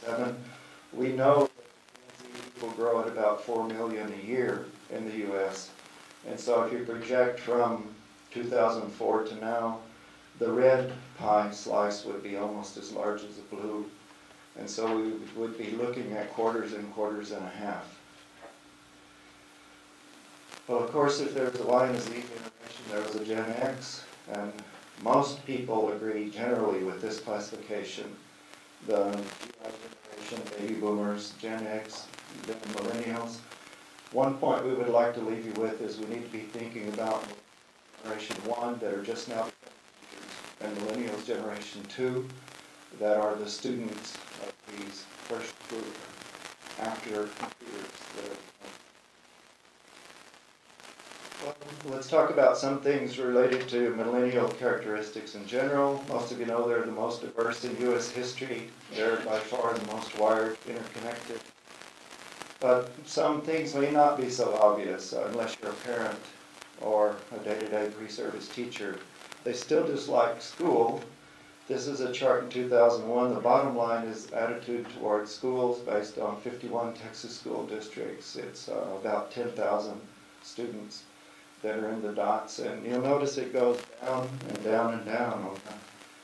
2007. We know that will grow at about 4 million a year in the U.S. And so if you project from 2004 to now, the red pie slice would be almost as large as the blue. And so we would be looking at quarters and quarters and a half. Well, of course, if there's a Y and a Z generation, there was a Gen X, and most people agree generally with this classification. The generation, baby boomers, Gen X, then millennials. One point we would like to leave you with is we need to be thinking about Generation 1 that are just now teachers, and millennials Generation 2 that are the students of these first group after computers. Well, let's talk about some things related to millennial characteristics in general. Most of you know they're the most diverse in U.S. history. They're by far the most wired, interconnected. But some things may not be so obvious unless you're a parent or a day-to-day pre-service teacher. They still dislike school. This is a chart in 2001. The bottom line is attitude towards schools based on 51 Texas school districts. It's about 10,000 students that are in the dots. And you'll notice it goes down and down and down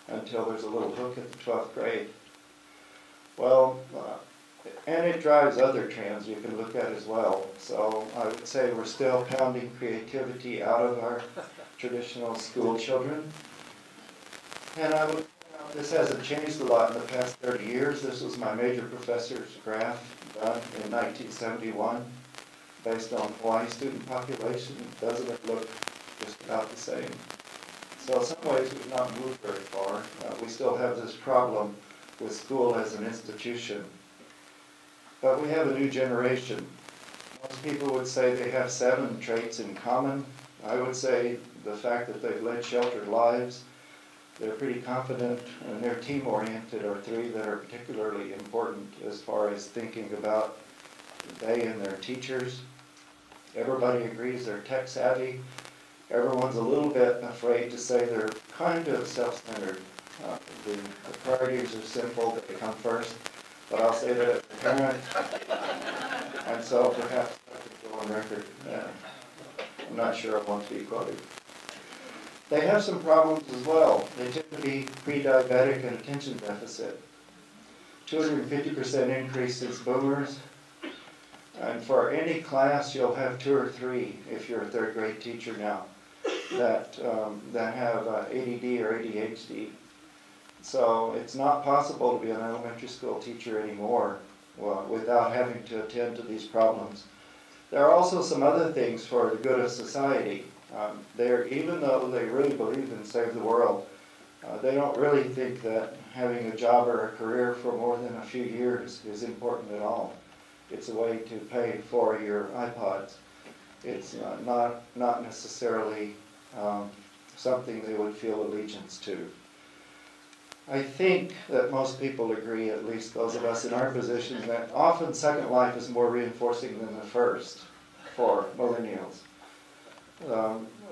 until there's a little hook at the 12th grade. Well, and it drives other trends you can look at as well. So I would say we're still pounding creativity out of our traditional school children. And I would point out this hasn't changed a lot in the past 30 years. This was my major professor's graph done in 1971 based on Hawaii student population. Doesn't it look just about the same? So in some ways we've not moved very far. We still have this problem with school as an institution. But we have a new generation. Most people would say they have 7 traits in common. I would say the fact that they've led sheltered lives, they're pretty confident, and they're team-oriented are 3 that are particularly important as far as thinking about they and their teachers. Everybody agrees they're tech-savvy. Everyone's a little bit afraid to say they're kind of self-centered. The priorities are simple, they come first. But I'll say that as a parent, and so perhaps I could go on record. I'm not sure I want to be quoted. They have some problems as well. They tend to be pre-diabetic and attention deficit. 250% increase in boomers. And for any class, you'll have 2 or 3, if you're a 3rd grade teacher now, that have ADD or ADHD. So it's not possible to be an elementary school teacher anymore without having to attend to these problems. There are also some other things for the good of society. Even though they really believe in save the world, they don't really think that having a job or a career for more than a few years is important at all. It's a way to pay for your iPods. It's not necessarily something they would feel allegiance to. I think that most people agree, at least those of us in our position, that often Second Life is more reinforcing than the first for millennials.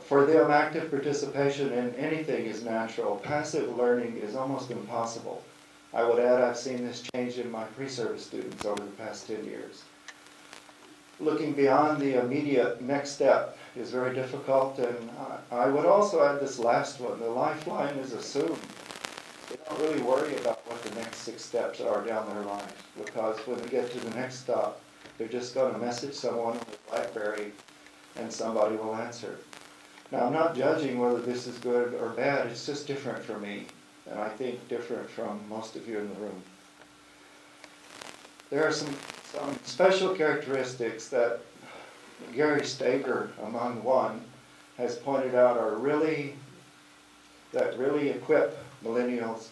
For them, active participation in anything is natural. Passive learning is almost impossible. I would add I've seen this change in my pre-service students over the past 10 years. Looking beyond the immediate next step is very difficult, and I would also add this last one. The lifeline is assumed. They don't really worry about what the next 6 steps are down their life, because when they get to the next stop, they're just going to message someone on the BlackBerry and somebody will answer. Now, I'm not judging whether this is good or bad, it's just different for me, and I think different from most of you in the room. There are some special characteristics that Gary Stager, among one, has pointed out that really equip millennials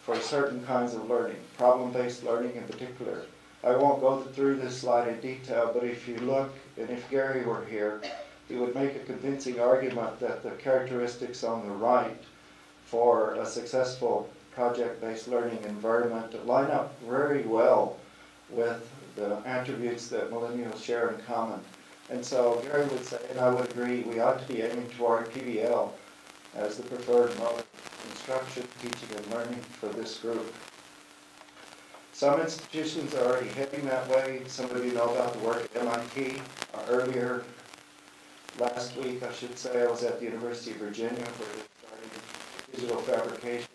for certain kinds of learning, problem-based learning in particular. I won't go through this slide in detail, but if you look, and if Gary were here, he would make a convincing argument that the characteristics on the right for a successful project-based learning environment line up very well with the attributes that millennials share in common. And so Gary would say, and I would agree, we ought to be aiming toward PBL as the preferred mode of instruction, teaching, and learning for this group. Some institutions are already heading that way. Some of you know about the work at MIT. Earlier last week, I should say, I was at the University of Virginia where they're starting digital fabrication.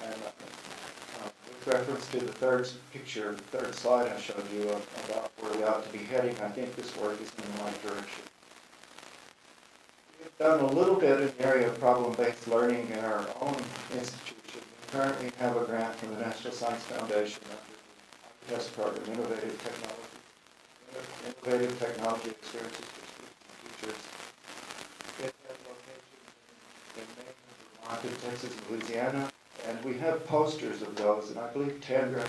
And with reference to the third picture, the third slide I showed you about where we ought to be heading, I think this work is in the right direction. We've done a little bit in the area of problem-based learning in our own institution. We currently have a grant from the National Science Foundation under the ITEST program, Innovative Technology Experiences for Teachers. It has locations in Maine, Vermont, Texas, and Louisiana. And we have posters of those, and I believe Tandra,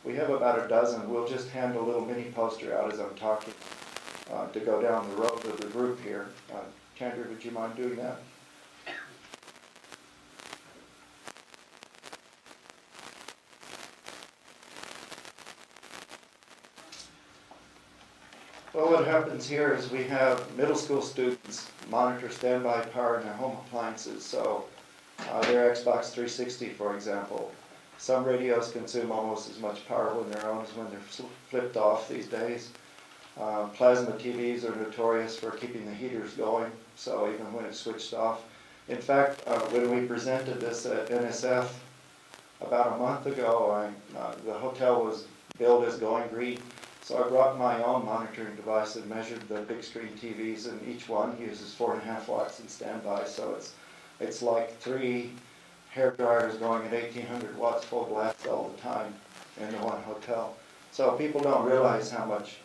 we have about a dozen. We'll just hand a little mini poster out as I'm talking to go down the road of the group here. Tandra, would you mind doing that? Well, what happens here is we have middle school students monitor standby power in their home appliances. So their Xbox 360, for example. Some radios consume almost as much power when they're on as when they're flipped off these days. Plasma TVs are notorious for keeping the heaters going, so even when it's switched off. In fact, when we presented this at NSF about a month ago, the hotel was billed as going green. So I brought my own monitoring device and measured the big screen TVs, and each one uses 4.5 watts in standby, so it's like 3 hair dryers going at 1800 watts full blast all the time in the one hotel. So people don't realize how much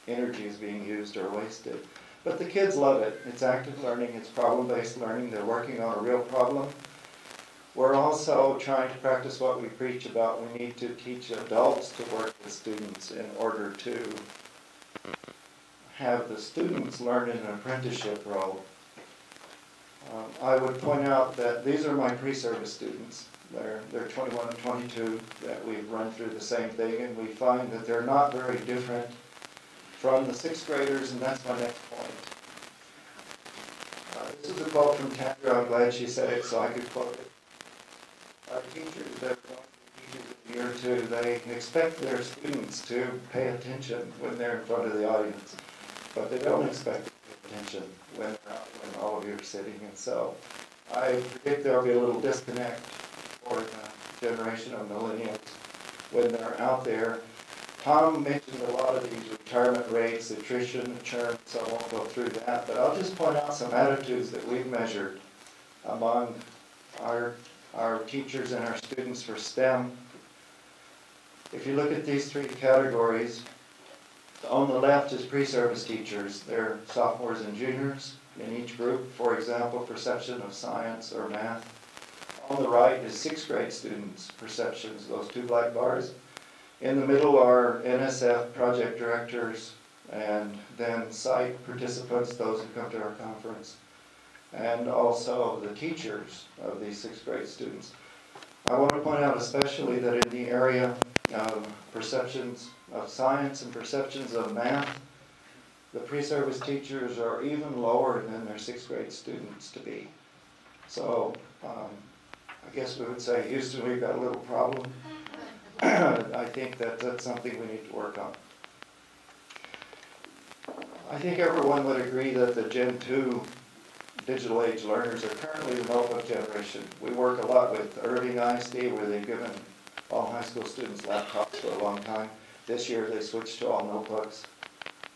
energy is being used or wasted. But the kids love it. It's active learning, it's problem-based learning. They're working on a real problem. We're also trying to practice what we preach about. We need to teach adults to work with students in order to have the students learn in an apprenticeship role. I would point out that these are my pre-service students. They're 21 and 22 that we've run through the same thing, and we find that they're not very different from the 6th graders, and that's my next point. This is a quote from Tandra. I'm glad she said it so I could quote it. Our teachers that are going to be teachers in year 2, they expect their students to pay attention when they're in front of the audience, but they don't expect to pay attention when they're out, when all of you are sitting. And so I predict there'll be a little disconnect for the generation of millennials when they're out there. Tom mentioned a lot of these retirement rates, attrition, churn, so I won't go through that, but I'll just point out some attitudes that we've measured among our teachers and our students for STEM. If you look at these 3 categories, on the left is pre-service teachers. They're sophomores and juniors in each group, for example, perception of science or math. On the right is 6th grade students' perceptions, those 2 black bars. In the middle are NSF project directors, and then site participants, those who come to our conference, and also the teachers of these 6th grade students. I want to point out especially that in the area of perceptions of science and perceptions of math, the pre-service teachers are even lower than their 6th grade students to be. So I guess we would say, Houston, we've got a little problem. I think that's something we need to work on. I think everyone would agree that the Gen 2 digital age learners are currently the notebook generation. We work a lot with Irving ISD, where they've given all high school students laptops for a long time. This year they switched to all notebooks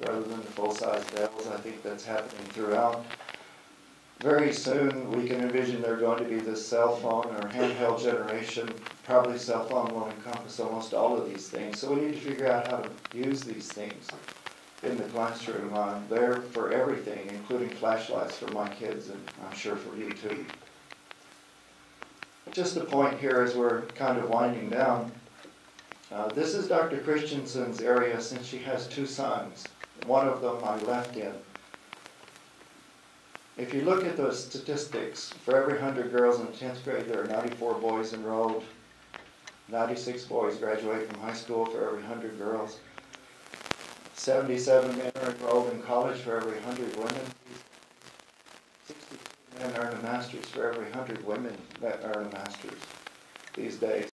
rather than the full-size Dells. I think that's happening throughout. Very soon we can envision they're going to be the cell phone or handheld generation. Probably cell phone will encompass almost all of these things. So we need to figure out how to use these things in the classroom. They're for everything, including flashlights for my kids, and I'm sure for you too. Just a point here as we're kind of winding down. This is Dr. Christensen's area since she has 2 sons. One of them I left in. If you look at those statistics, for every 100 girls in the 10th grade, there are 94 boys enrolled. 96 boys graduate from high school for every 100 girls. 77 men are enrolled in college for every 100 women. 62 men earn a master's for every 100 women that earn a master's these days.